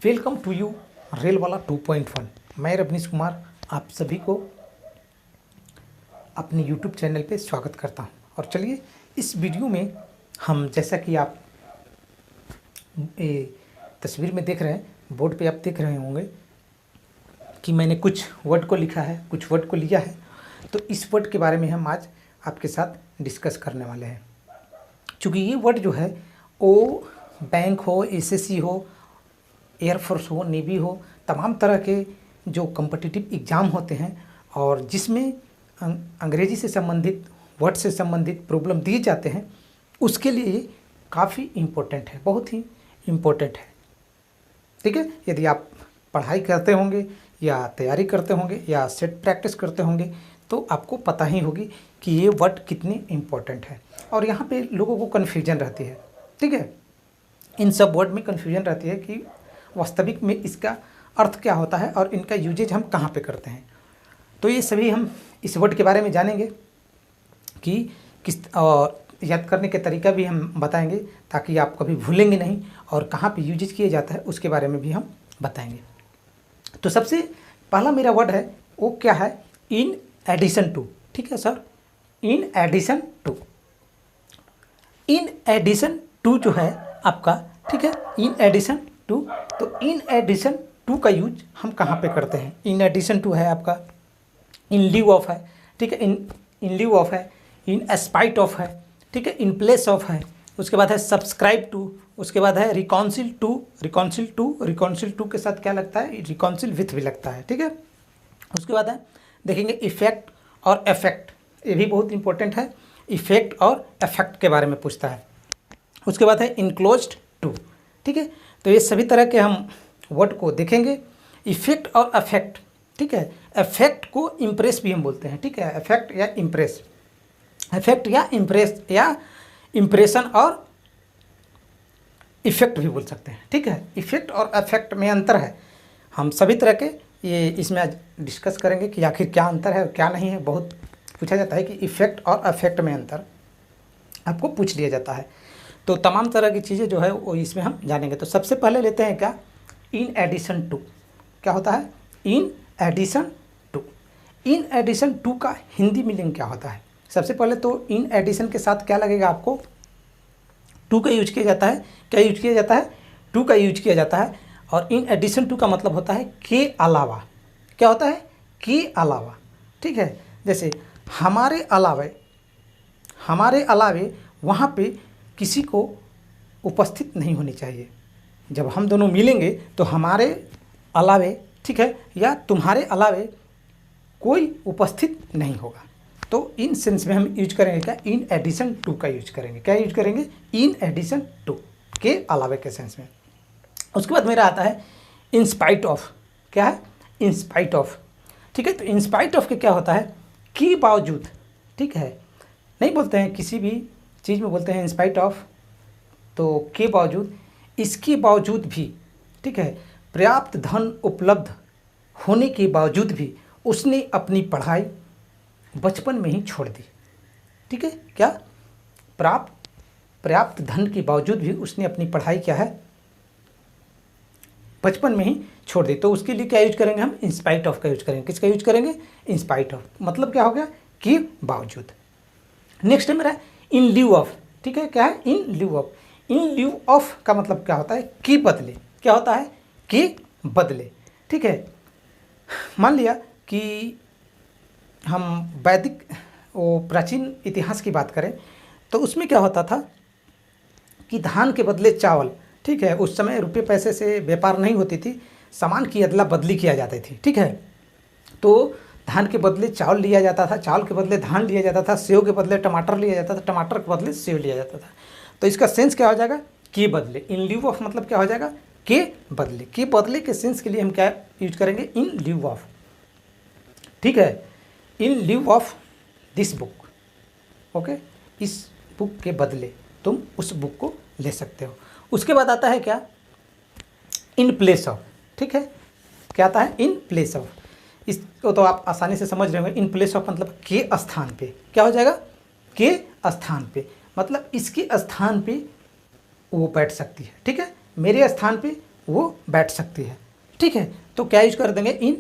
Welcome to you rail वाला 2.1। मैं रवनीश कुमार आप सभी को अपने यूट्यूब चैनल पे स्वागत करता हूं। और चलिए इस वीडियो में हम, जैसा कि आप तस्वीर में देख रहे हैं, बोर्ड पे आप देख रहे होंगे कि मैंने कुछ वर्ड को लिखा है, कुछ वर्ड को लिया है। तो इस वर्ड के बारे में हम आज आपके साथ डिस्कस करने वाले हैं। चूँकि ये वर्ड जो है वो बैंक हो, एसएससी हो, एयरफोर्स हो, नेवी हो, तमाम तरह के जो कॉम्पिटिटिव एग्ज़ाम होते हैं और जिसमें अंग्रेजी से संबंधित, वर्ड से संबंधित प्रॉब्लम दिए जाते हैं, उसके लिए ये काफ़ी इम्पोर्टेंट है, बहुत ही इम्पोर्टेंट है। ठीक है, यदि आप पढ़ाई करते होंगे या तैयारी करते होंगे या सेट प्रैक्टिस करते होंगे तो आपको पता ही होगी कि ये वर्ड कितने इम्पोर्टेंट है। और यहाँ पे लोगों को कन्फ्यूजन रहती है। ठीक है, इन सब वर्ड में कन्फ्यूजन रहती है कि वास्तविक में इसका अर्थ क्या होता है और इनका यूजेज हम कहाँ पे करते हैं। तो ये सभी हम इस वर्ड के बारे में जानेंगे कि किस, और याद करने के तरीका भी हम बताएंगे ताकि आप कभी भूलेंगे नहीं, और कहाँ पे यूजेज किया जाता है उसके बारे में भी हम बताएंगे। तो सबसे पहला मेरा वर्ड है वो क्या है? In addition to. ठीक है sir, in addition to. In addition to जो है आपका, ठीक है, इन एडिशन टू। तो इन एडिशन टू का यूज हम कहाँ पे करते हैं? इन एडिशन टू है आपका, इन लीव ऑफ है, ठीक है, इन लीव ऑफ है, इन एस्पाइट ऑफ है, ठीक है, इन प्लेस ऑफ है, उसके बाद है सब्सक्राइब टू, उसके बाद है रिकॉन्सिल टू। रिकॉन्सिल टू, रिकॉन्सिल टू के साथ क्या लगता है? रिकॉन्सिल विथ भी लगता है। ठीक है, उसके बाद है देखेंगे इफेक्ट और इफेक्ट, ये भी बहुत इंपॉर्टेंट है। इफेक्ट और इफेक्ट के बारे में पूछता है। उसके बाद है इनक्लोज्ड टू। ठीक है, तो ये सभी तरह के हम वर्ड को देखेंगे। इफेक्ट और इफेक्ट, ठीक है, इफेक्ट को इम्प्रेस भी हम बोलते हैं। ठीक है, इफेक्ट या इम्प्रेस, इफेक्ट या इम्प्रेस या इम्प्रेशन और इफेक्ट भी बोल सकते हैं। ठीक है, इफेक्ट और इफेक्ट में अंतर है। हम सभी तरह के ये इसमें आज डिस्कस करेंगे कि आखिर क्या अंतर है और क्या नहीं है। बहुत पूछा जाता है कि इफेक्ट और इफेक्ट में अंतर आपको पूछ लिया जाता है। तो तमाम तरह की चीज़ें जो है वो इसमें हम जानेंगे। तो सबसे पहले लेते हैं क्या? In addition to. क्या होता है? In addition to. In addition to का हिंदी मीनिंग क्या होता है? सबसे पहले तो इन एडिशन के साथ क्या लगेगा आपको? टू का यूज किया जाता है। क्या यूज किया जाता है? टू का यूज किया जाता है। और इन एडिशन टू का मतलब होता है के अलावा। क्या होता है? के अलावा। ठीक है, जैसे हमारे अलावे, हमारे अलावे वहाँ पे किसी को उपस्थित नहीं होनी चाहिए। जब हम दोनों मिलेंगे तो हमारे अलावे, ठीक है, या तुम्हारे अलावे कोई उपस्थित नहीं होगा। तो इन सेंस में हम यूज करेंगे क्या? इन एडिशन टू का यूज करेंगे। क्या यूज करेंगे? इन एडिशन टू, के अलावे के सेंस में। उसके बाद मेरा आता है इन स्पाइट ऑफ। क्या है? In spite of. ठीक है, तो इन स्पाइट ऑफ के क्या होता है? के बावजूद। ठीक है, नहीं बोलते हैं किसी भी चीज़ में बोलते हैं इन स्पाइट ऑफ, तो के बावजूद, इसके बावजूद भी, ठीक है, पर्याप्त धन उपलब्ध होने के बावजूद भी उसने अपनी पढ़ाई बचपन में ही छोड़ दी। ठीक है, क्या? पर्याप्त धन के बावजूद भी उसने अपनी पढ़ाई क्या है? बचपन में ही छोड़ दी। तो उसके लिए क्या यूज करेंगे हम? इन स्पाइट ऑफ का यूज करेंगे। किसका यूज करेंगे? In spite of. मतलब क्या हो गया? के बावजूद। नेक्स्ट है मेरा इन ल्यू ऑफ। ठीक है, क्या है? In lieu of. In lieu of का मतलब क्या होता है? के बदले। क्या होता है? के बदले। ठीक है, मान लिया कि हम वैदिक, वो प्राचीन इतिहास की बात करें तो उसमें क्या होता था कि धान के बदले चावल। ठीक है, उस समय रुपये पैसे से व्यापार नहीं होती थी, सामान की अदला बदली किया जाती थी। ठीक है, तो धान के बदले चावल लिया जाता था, चावल के बदले धान लिया जाता था, सेव के बदले टमाटर लिया जाता था, टमाटर के बदले सेव लिया जाता था। तो इसका सेंस क्या हो जाएगा? के बदले। इन ल्यू ऑफ मतलब क्या हो जाएगा? के बदले। के बदले के सेंस के लिए हम क्या यूज करेंगे? In lieu of. ठीक है, in lieu of this book. Okay, इस बुक के बदले तुम उस बुक को ले सकते हो। उसके बाद आता है क्या? In place of. ठीक है, क्या आता है? In place of. इसको तो आप आसानी से समझ रहे होंगे। इन प्लेस ऑफ मतलब के स्थान पे। क्या हो जाएगा? के स्थान पे, मतलब इसके स्थान पे वो बैठ सकती है। ठीक है, मेरे स्थान पे वो बैठ सकती है। ठीक है, तो क्या यूज कर देंगे, इन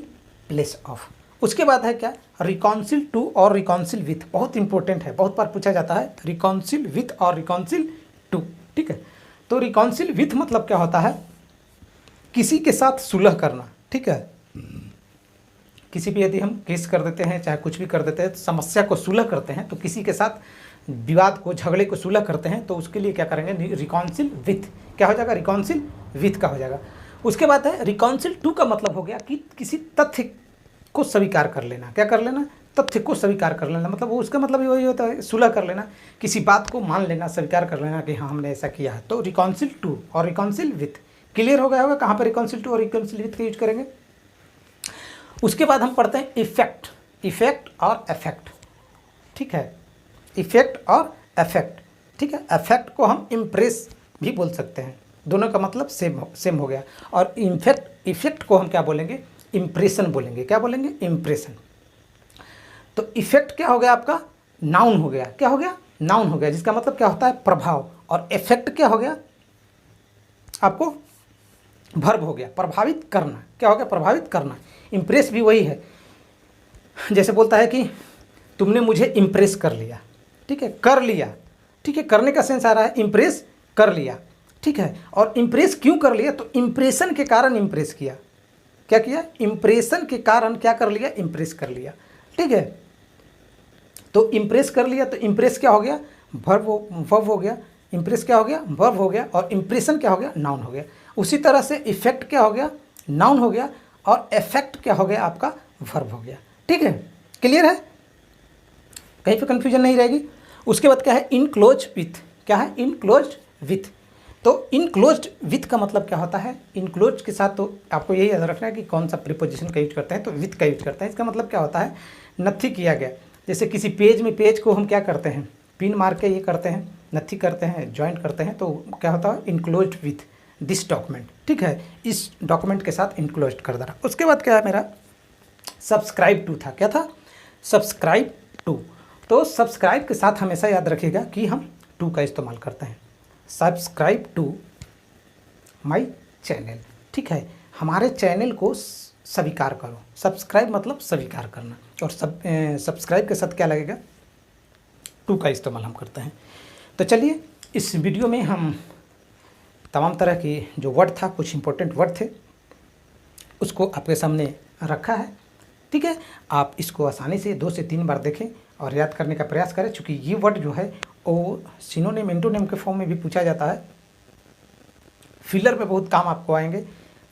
प्लेस ऑफ। उसके बाद है क्या, रिकॉन्सिल टू और रिकॉन्सिल विथ, बहुत इंपॉर्टेंट है, बहुत बार पूछा जाता है, रिकॉन्सिल विथ और रिकॉन्सिल टू। ठीक है, तो रिकॉन्सिल विथ मतलब क्या होता है, किसी के साथ सुलह करना। ठीक है, किसी भी यदि हम केस कर देते हैं, चाहे कुछ भी कर देते हैं, तो समस्या को सुलह करते हैं, तो किसी के साथ विवाद को, झगड़े को सुलह करते हैं, तो उसके लिए क्या करेंगे, रिकॉन्सिल विथ। क्या हो जाएगा, रिकॉन्सिल विथ का हो जाएगा। उसके बाद है रिकॉन्सिल टू का मतलब हो गया कि किसी तथ्य को स्वीकार कर लेना। क्या कर लेना, तथ्य को स्वीकार कर लेना, मतलब वो उसका मतलब वही होता है, सुलह कर लेना, किसी बात को मान लेना, स्वीकार कर लेना कि हाँ हमने ऐसा किया है। तो रिकॉन्सिल टू और रिकॉन्सिल विथ क्लियर हो गया होगा कहाँ पर रिकॉन्सिल टू और रिकॉन्सिल विथ का यूज करेंगे। उसके बाद हम पढ़ते हैं इफेक्ट, इफेक्ट और इफेक्ट। ठीक है, इफेक्ट और इफेक्ट। ठीक है, इफेक्ट को हम इम्प्रेस भी बोल सकते हैं, दोनों का मतलब सेम हो गया। और इफेक्ट को हम क्या बोलेंगे, इम्प्रेशन बोलेंगे। क्या बोलेंगे, इम्प्रेशन। तो इफेक्ट क्या हो गया आपका, नाउन हो गया। क्या हो गया, नाउन हो गया, जिसका मतलब क्या होता है, प्रभाव। और इफेक्ट क्या हो गया आपको, वर्ब हो गया, प्रभावित करना। क्या हो गया, प्रभावित करना। इम्प्रेस भी वही है, जैसे बोलता है कि तुमने मुझे इम्प्रेस कर लिया। ठीक है, कर लिया। ठीक है, करने का सेंस आ रहा है, इम्प्रेस कर लिया। ठीक है, और इम्प्रेस क्यों कर लिया, तो इम्प्रेशन के कारण इम्प्रेस किया। क्या किया, इम्प्रेशन के कारण क्या कर लिया, इम्प्रेस कर लिया। ठीक है, तो इम्प्रेस कर लिया, तो इम्प्रेस क्या हो गया, वर्ब हो गया। इम्प्रेस क्या हो गया, वर्ब हो गया। और इम्प्रेशन क्या हो गया, नाउन हो गया। उसी तरह से इफेक्ट क्या हो गया, नाउन हो गया। और इफेक्ट क्या हो गया आपका, वर्ब हो गया। ठीक है, क्लियर है, कहीं पे कंफ्यूजन नहीं रहेगी। उसके बाद क्या है, इनक्लोज विथ। क्या है, इनक्लोज विथ। तो इनक्लोज्ड विथ का मतलब क्या होता है, इनक्लोज के साथ तो आपको यही याद रखना है कि कौन सा प्रीपोजिशन का यूज करते हैं, तो विथ का यूज करते हैं। इसका मतलब क्या होता है, नथी किया गया। जैसे किसी पेज में, पेज को हम क्या करते हैं, पिन मार के ये करते हैं, नथी करते हैं, ज्वाइंट करते हैं, तो क्या होता है, इनक्लोज्ड विथ दिस डॉक्यूमेंट। ठीक है, इस डॉक्यूमेंट के साथ इनक्लोज्ड कर देना। उसके बाद क्या है मेरा, सब्सक्राइब टू था। क्या था, सब्सक्राइब टू। तो सब्सक्राइब के साथ हमेशा याद रखिएगा कि हम टू का इस्तेमाल करते हैं, सब्सक्राइब टू माय चैनल। ठीक है, हमारे चैनल को स्वीकार करो। सब्सक्राइब मतलब स्वीकार करना, और सब्सक्राइब के साथ क्या लगेगा, टू का इस्तेमाल हम करते हैं। तो चलिए, इस वीडियो में हम तमाम तरह की जो वर्ड था, कुछ इंपॉर्टेंट वर्ड थे, उसको आपके सामने रखा है। ठीक है, आप इसको आसानी से 2 से 3 बार देखें और याद करने का प्रयास करें, क्योंकि ये वर्ड जो है वो सिनोनिम, एंटोनिम के फॉर्म में भी पूछा जाता है। फिलर पे बहुत काम आपको आएंगे।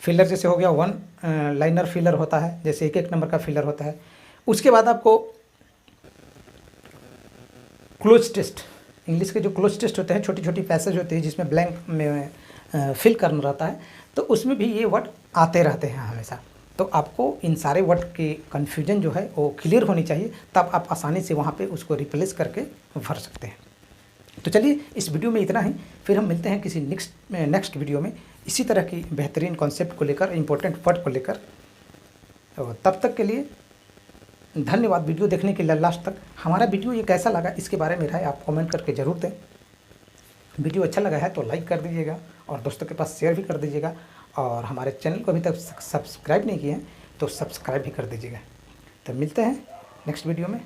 फिलर जैसे हो गया, 1 लाइनर फिलर होता है, जैसे 1 नंबर का फिलर होता है। उसके बाद आपको क्लोज टेस्ट, इंग्लिश के जो क्लोज टेस्ट होते हैं, छोटी छोटी पैसेज होती है जिसमें ब्लैंक में फिल करना रहता है, तो उसमें भी ये वर्ड आते रहते हैं हमेशा। तो आपको इन सारे वर्ड की कन्फ्यूजन जो है वो क्लियर होनी चाहिए, तब आप आसानी से वहाँ पे उसको रिप्लेस करके भर सकते हैं। तो चलिए, इस वीडियो में इतना ही, फिर हम मिलते हैं किसी नेक्स्ट वीडियो में इसी तरह की बेहतरीन कॉन्सेप्ट को लेकर, इंपॉर्टेंट वर्ड को लेकर। तो तब तक के लिए धन्यवाद वीडियो देखने के लिए लास्ट तक। हमारा वीडियो ये कैसा लगा इसके बारे में राय आप कमेंट करके ज़रूर दें। वीडियो अच्छा लगा है तो लाइक कर दीजिएगा और दोस्तों के पास शेयर भी कर दीजिएगा, और हमारे चैनल को अभी तक सब्सक्राइब नहीं किए हैं तो सब्सक्राइब भी कर दीजिएगा। तो मिलते हैं नेक्स्ट वीडियो में।